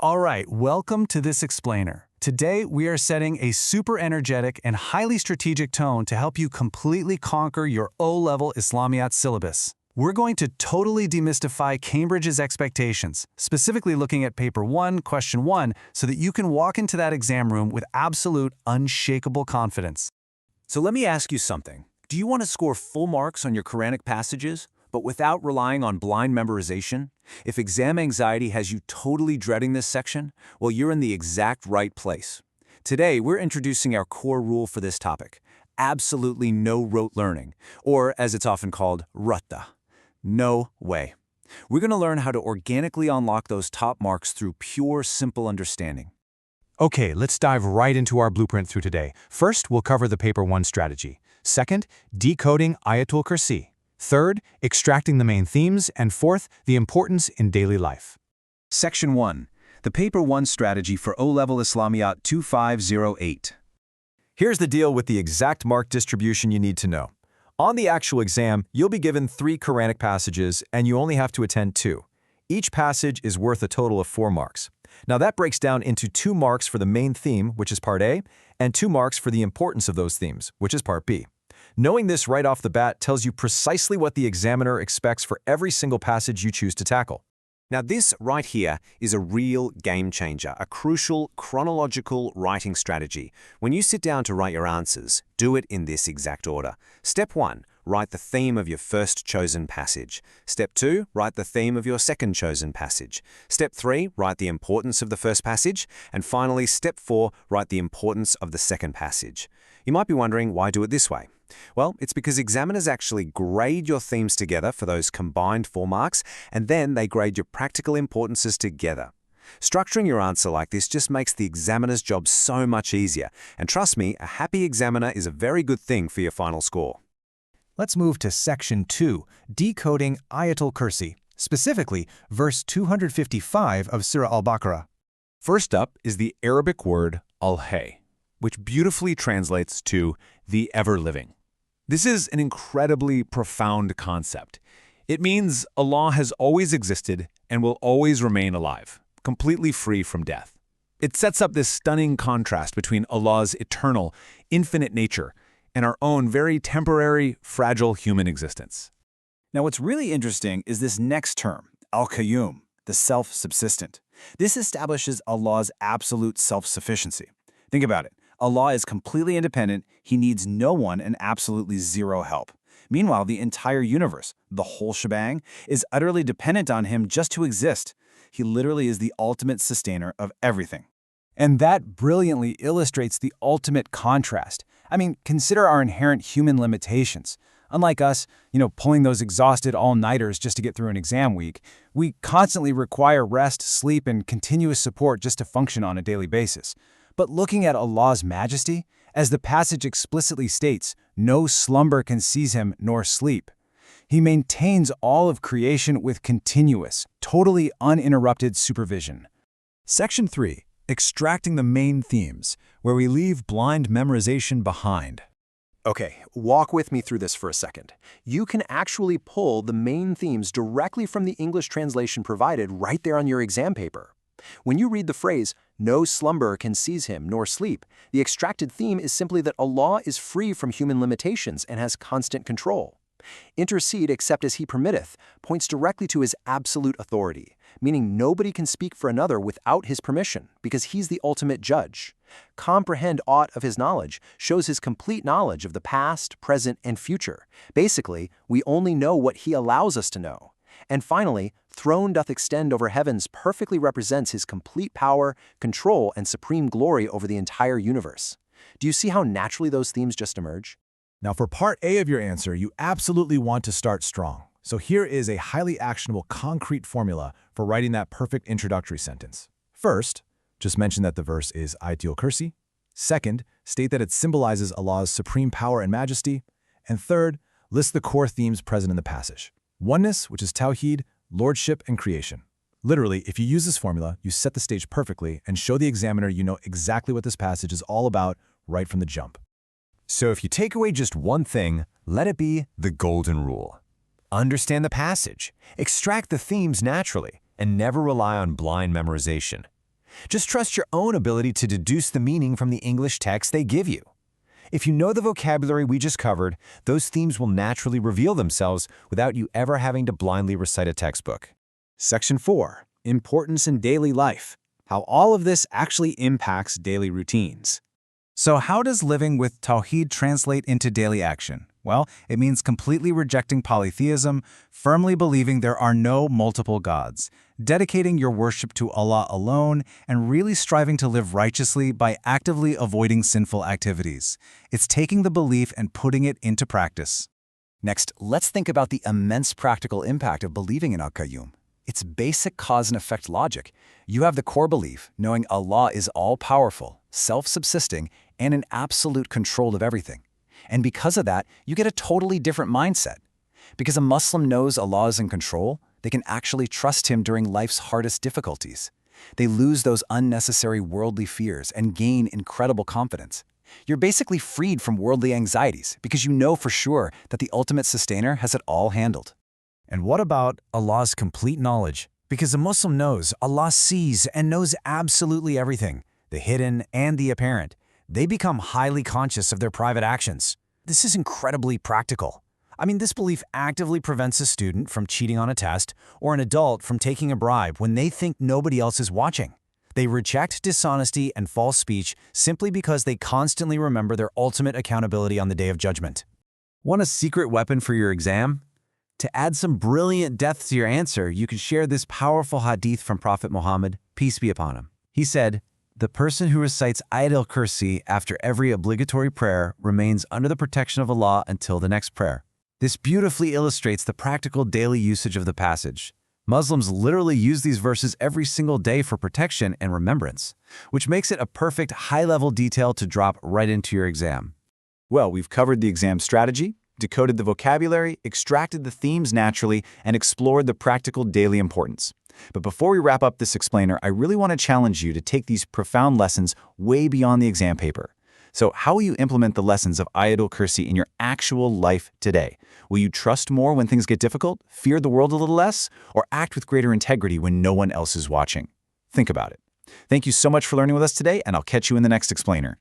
All right, welcome to this explainer. Today, we are setting a super energetic and highly strategic tone to help you completely conquer your O-level Islamiyat syllabus. We're going to totally demystify Cambridge's expectations, specifically looking at paper 1, question 1, so that you can walk into that exam room with absolute, unshakable confidence. So let me ask you something. Do you want to score full marks on your Quranic passages, but without relying on blind memorization? If exam anxiety has you totally dreading this section, well, you're in the exact right place. Today, we're introducing our core rule for this topic: absolutely no rote learning, or as it's often called, ratta. No way. We're going to learn how to organically unlock those top marks through pure, simple understanding. Okay, let's dive right into our blueprint through today. First, we'll cover the paper 1 strategy. Second, decoding Ayatul Kursi. Third, extracting the main themes. And fourth, the importance in daily life. Section 1. The paper 1 strategy for O-level Islamiyat 2508. Here's the deal with the exact mark distribution you need to know. On the actual exam, you'll be given 3 Quranic passages, and you only have to attend 2. Each passage is worth a total of 4 marks. Now that breaks down into 2 marks for the main theme, which is part A, and 2 marks for the importance of those themes, which is part B. Knowing this right off the bat tells you precisely what the examiner expects for every single passage you choose to tackle. Now this right here is a real game changer, a crucial chronological writing strategy. When you sit down to write your answers, do it in this exact order. Step 1, write the theme of your first chosen passage. Step 2, write the theme of your second chosen passage. Step 3, write the importance of the first passage. And finally, step 4, write the importance of the second passage. You might be wondering, why do it this way? Well, it's because examiners actually grade your themes together for those combined 4 marks, and then they grade your practical importances together. Structuring your answer like this just makes the examiner's job so much easier. And trust me, a happy examiner is a very good thing for your final score. Let's move to Section 2, decoding Ayatul Kursi, specifically verse 255 of Surah Al-Baqarah. First up is the Arabic word al-hay, which beautifully translates to the ever-living. This is an incredibly profound concept. It means Allah has always existed and will always remain alive, completely free from death. It sets up this stunning contrast between Allah's eternal, infinite nature and our own very temporary, fragile human existence. Now what's really interesting is this next term, al-qayyum, the self-subsistent. This establishes Allah's absolute self-sufficiency. Think about it. Allah is completely independent, He needs no one and absolutely zero help. Meanwhile, the entire universe, the whole shebang, is utterly dependent on Him just to exist. He literally is the ultimate sustainer of everything. And that brilliantly illustrates the ultimate contrast. I mean, consider our inherent human limitations. Unlike us, pulling those exhausted all-nighters just to get through an exam week, we constantly require rest, sleep, and continuous support just to function on a daily basis. But looking at Allah's majesty, as the passage explicitly states, no slumber can seize Him nor sleep. He maintains all of creation with continuous, totally uninterrupted supervision. Section 3, extracting the main themes, where we leave blind memorization behind. Okay, walk with me through this for a second. You can actually pull the main themes directly from the English translation provided right there on your exam paper. When you read the phrase, no slumber can seize Him nor sleep, the extracted theme is simply that Allah is free from human limitations and has constant control. Intercede except as He permitteth points directly to His absolute authority, meaning nobody can speak for another without His permission, because He's the ultimate judge. Comprehend aught of His knowledge shows His complete knowledge of the past, present, and future. Basically, we only know what He allows us to know. And finally, throne doth extend over heavens perfectly represents His complete power, control, and supreme glory over the entire universe. Do you see how naturally those themes just emerge? Now for part A of your answer, you absolutely want to start strong. So here is a highly actionable concrete formula for writing that perfect introductory sentence. First, just mention that the verse is Ayatul Kursi. Second, state that it symbolizes Allah's supreme power and majesty. And third, list the core themes present in the passage. Oneness, which is Tawheed, Lordship, and Creation. Literally, if you use this formula, you set the stage perfectly and show the examiner you know exactly what this passage is all about right from the jump. So if you take away just one thing, let it be the golden rule. Understand the passage, extract the themes naturally, and never rely on blind memorization. Just trust your own ability to deduce the meaning from the English text they give you. If you know the vocabulary we just covered, those themes will naturally reveal themselves without you ever having to blindly recite a textbook. Section 4. Importance in daily life. How all of this actually impacts daily routines. So how does living with Tawheed translate into daily action? Well, it means completely rejecting polytheism, firmly believing there are no multiple gods, dedicating your worship to Allah alone, and really striving to live righteously by actively avoiding sinful activities. It's taking the belief and putting it into practice. Next, let's think about the immense practical impact of believing in Al-Qayyum. It's basic cause and effect logic. You have the core belief, knowing Allah is all-powerful, self-subsisting, and in absolute control of everything. And because of that, you get a totally different mindset. Because a Muslim knows Allah is in control, they can actually trust Him during life's hardest difficulties. They lose those unnecessary worldly fears and gain incredible confidence. You're basically freed from worldly anxieties because you know for sure that the ultimate sustainer has it all handled. And what about Allah's complete knowledge? Because a Muslim knows Allah sees and knows absolutely everything, the hidden and the apparent. They become highly conscious of their private actions. This is incredibly practical. I mean, this belief actively prevents a student from cheating on a test or an adult from taking a bribe when they think nobody else is watching. They reject dishonesty and false speech simply because they constantly remember their ultimate accountability on the Day of Judgment. Want a secret weapon for your exam? To add some brilliant depth to your answer, you can share this powerful hadith from Prophet Muhammad, peace be upon him. He said, "The person who recites Ayat al-Kursi after every obligatory prayer remains under the protection of Allah until the next prayer." This beautifully illustrates the practical daily usage of the passage. Muslims literally use these verses every single day for protection and remembrance, which makes it a perfect high-level detail to drop right into your exam. Well, we've covered the exam strategy, decoded the vocabulary, extracted the themes naturally, and explored the practical daily importance. But before we wrap up this explainer, I really want to challenge you to take these profound lessons way beyond the exam paper. So how will you implement the lessons of Ayat al-Kursi in your actual life today? Will you trust more when things get difficult, fear the world a little less, or act with greater integrity when no one else is watching? Think about it. Thank you so much for learning with us today, and I'll catch you in the next explainer.